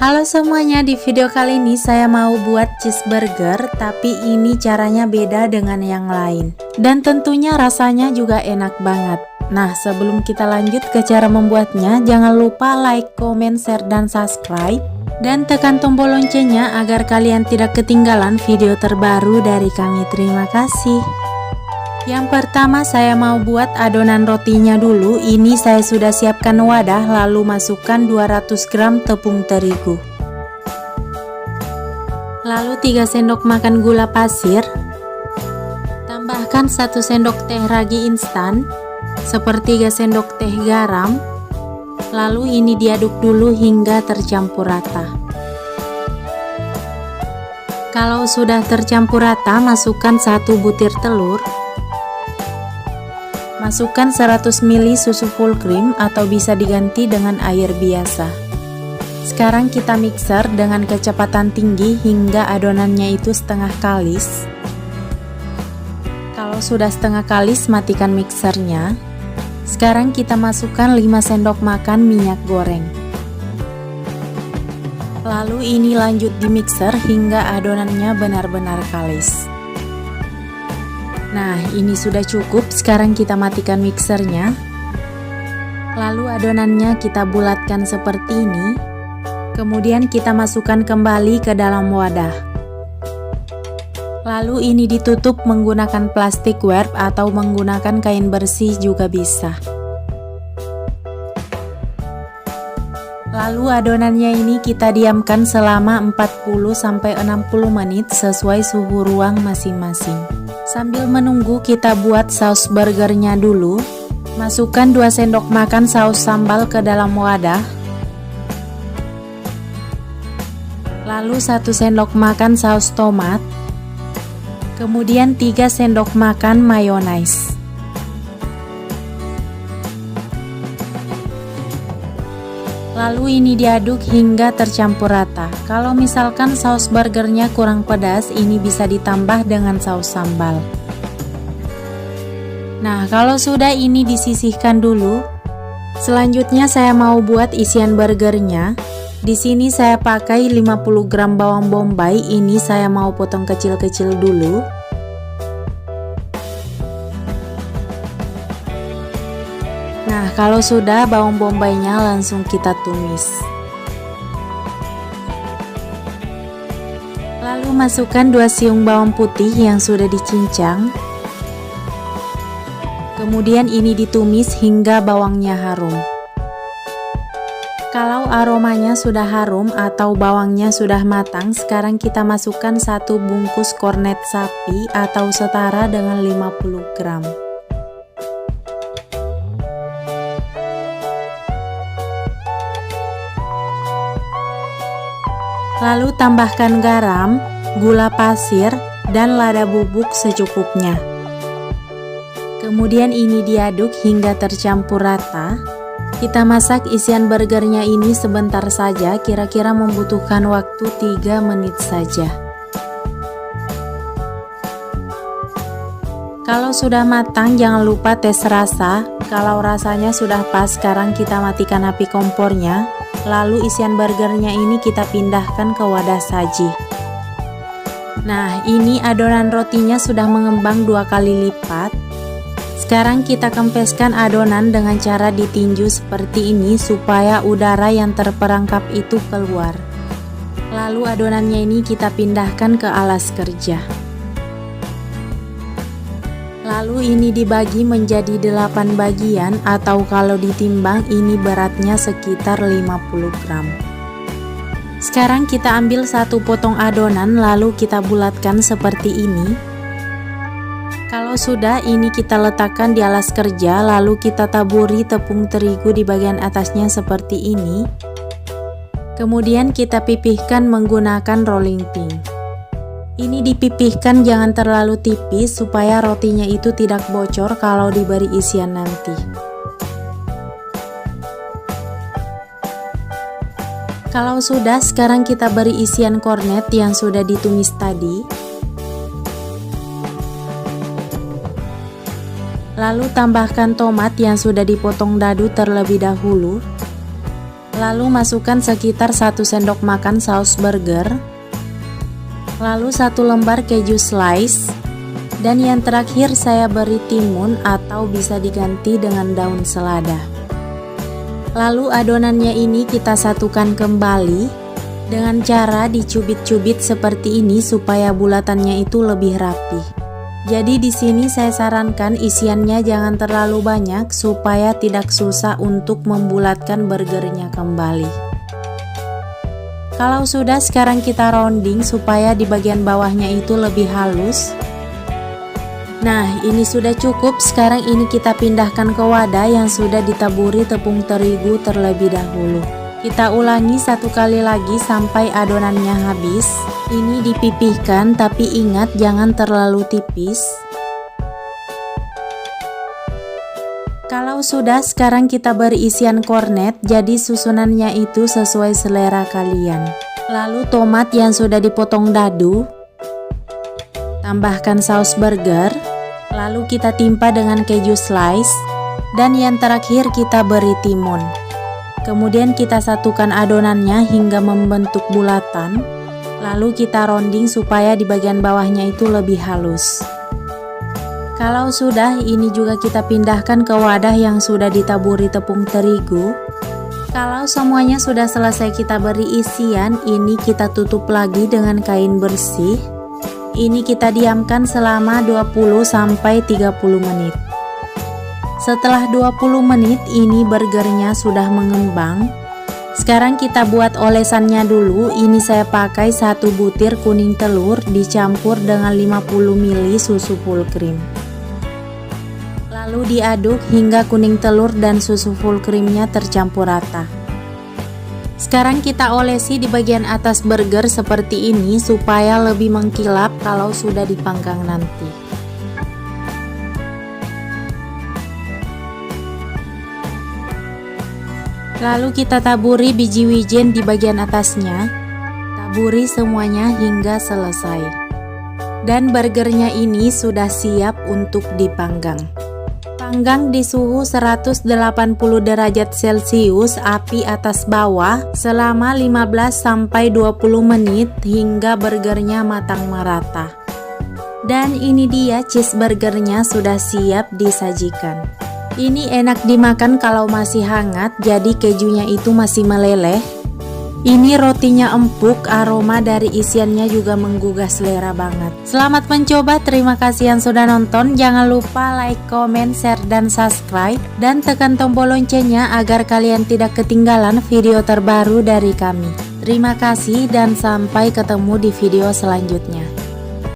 Halo semuanya, di video kali ini saya mau buat cheeseburger, tapi ini caranya beda dengan yang lain. Dan tentunya rasanya juga enak banget. Nah, sebelum kita lanjut ke cara membuatnya, jangan lupa like, comment, share, dan subscribe. Dan tekan tombol loncengnya agar kalian tidak ketinggalan video terbaru dari kami. Terima kasih. Yang pertama saya mau buat adonan rotinya dulu. Ini saya sudah siapkan wadah, lalu masukkan 200 gram tepung terigu, lalu 3 sendok makan gula pasir, tambahkan 1 sendok teh ragi instan, sepertiga sendok teh garam, lalu ini diaduk dulu hingga tercampur rata. Kalau sudah tercampur rata, masukkan 1 butir telur. Masukkan 100 ml susu full cream atau bisa diganti dengan air biasa. Sekarang kita mixer dengan kecepatan tinggi hingga adonannya itu setengah kalis. Kalau sudah setengah kalis, matikan mixernya. Sekarang kita masukkan 5 sendok makan minyak goreng. Lalu ini lanjut di mixer hingga adonannya benar-benar kalis. Nah, ini sudah cukup. Sekarang kita matikan mixernya. Lalu adonannya kita bulatkan seperti ini. Kemudian kita masukkan kembali ke dalam wadah. Lalu ini ditutup menggunakan plastik wrap atau menggunakan kain bersih juga bisa. Lalu adonannya ini kita diamkan selama 40-60 menit sesuai suhu ruang masing-masing. Sambil menunggu kita buat saus burgernya dulu. Masukkan 2 sendok makan saus sambal ke dalam wadah. Lalu 1 sendok makan saus tomat. Kemudian 3 sendok makan mayonaise. Lalu ini diaduk hingga tercampur rata. Kalau misalkan saus burgernya kurang pedas, ini bisa ditambah dengan saus sambal. Nah, kalau sudah ini disisihkan dulu. Selanjutnya saya mau buat isian burgernya. Di sini saya pakai 50 gram bawang bombay. Ini saya mau potong kecil-kecil dulu. Nah, kalau sudah bawang bombaynya langsung kita tumis. Lalu masukkan 2 siung bawang putih yang sudah dicincang. Kemudian ini ditumis hingga bawangnya harum. Kalau aromanya sudah harum atau bawangnya sudah matang, sekarang kita masukkan 1 bungkus kornet sapi atau setara dengan 50 gram. Lalu tambahkan garam, gula pasir, dan lada bubuk secukupnya. Kemudian ini diaduk hingga tercampur rata. Kita masak isian burgernya ini sebentar saja, kira-kira membutuhkan waktu 3 menit saja. Kalau sudah matang, jangan lupa tes rasa. Kalau rasanya sudah pas, sekarang kita matikan api kompornya. Lalu isian burgernya ini kita pindahkan ke wadah saji. Nah, ini adonan rotinya sudah mengembang 2 kali lipat. Sekarang kita kempeskan adonan dengan cara ditinju seperti ini supaya udara yang terperangkap itu keluar. Lalu adonannya ini kita pindahkan ke alas kerja. Lalu ini dibagi menjadi 8 bagian atau kalau ditimbang ini beratnya sekitar 50 gram. Sekarang kita ambil 1 potong adonan lalu kita bulatkan seperti ini. Kalau sudah, ini kita letakkan di alas kerja lalu kita taburi tepung terigu di bagian atasnya seperti ini. Kemudian kita pipihkan menggunakan rolling pin. Ini dipipihkan jangan terlalu tipis supaya rotinya itu tidak bocor kalau diberi isian nanti. Kalau sudah, sekarang kita beri isian kornet yang sudah ditumis tadi. Lalu tambahkan tomat yang sudah dipotong dadu terlebih dahulu. Lalu masukkan sekitar 1 sendok makan saus burger. Lalu 1 lembar keju slice. Dan yang terakhir saya beri timun atau bisa diganti dengan daun selada. Lalu adonannya ini kita satukan kembali dengan cara dicubit-cubit seperti ini supaya bulatannya itu lebih rapi. Jadi di sini saya sarankan isiannya jangan terlalu banyak supaya tidak susah untuk membulatkan burgernya kembali. Kalau sudah, sekarang kita rounding supaya di bagian bawahnya itu lebih halus. Nah, ini sudah cukup. Sekarang ini kita pindahkan ke wadah yang sudah ditaburi tepung terigu terlebih dahulu. Kita ulangi 1 kali lagi sampai adonannya habis. Ini dipipihkan, tapi ingat jangan terlalu tipis. Kalau sudah, sekarang kita beri isian kornet, jadi susunannya itu sesuai selera kalian. Lalu tomat yang sudah dipotong dadu, tambahkan saus burger, lalu kita timpa dengan keju slice, dan yang terakhir kita beri timun. Kemudian kita satukan adonannya hingga membentuk bulatan, lalu kita rounding supaya di bagian bawahnya itu lebih halus. Kalau sudah, ini juga kita pindahkan ke wadah yang sudah ditaburi tepung terigu. Kalau semuanya sudah selesai kita beri isian, ini kita tutup lagi dengan kain bersih. Ini kita diamkan selama 20-30 menit. Setelah 20 menit ini burgernya sudah mengembang. Sekarang kita buat olesannya dulu. Ini saya pakai 1 butir kuning telur dicampur dengan 50 ml susu full cream. Lalu diaduk hingga kuning telur dan susu full creamnya tercampur rata. Sekarang kita olesi di bagian atas burger seperti ini supaya lebih mengkilap kalau sudah dipanggang nanti. Lalu kita taburi biji wijen di bagian atasnya. Taburi semuanya hingga selesai. Dan burgernya ini sudah siap untuk dipanggang. Panggang di suhu 180 derajat Celcius api atas bawah selama 15-20 menit hingga burgernya matang merata. Dan ini dia cheeseburgernya sudah siap disajikan. Ini enak dimakan kalau masih hangat, jadi kejunya itu masih meleleh. Ini rotinya empuk, aroma dari isiannya juga menggugah selera banget. Selamat mencoba, terima kasih yang sudah nonton. Jangan lupa like, comment, share, dan subscribe. Dan tekan tombol loncengnya agar kalian tidak ketinggalan video terbaru dari kami. Terima kasih dan sampai ketemu di video selanjutnya.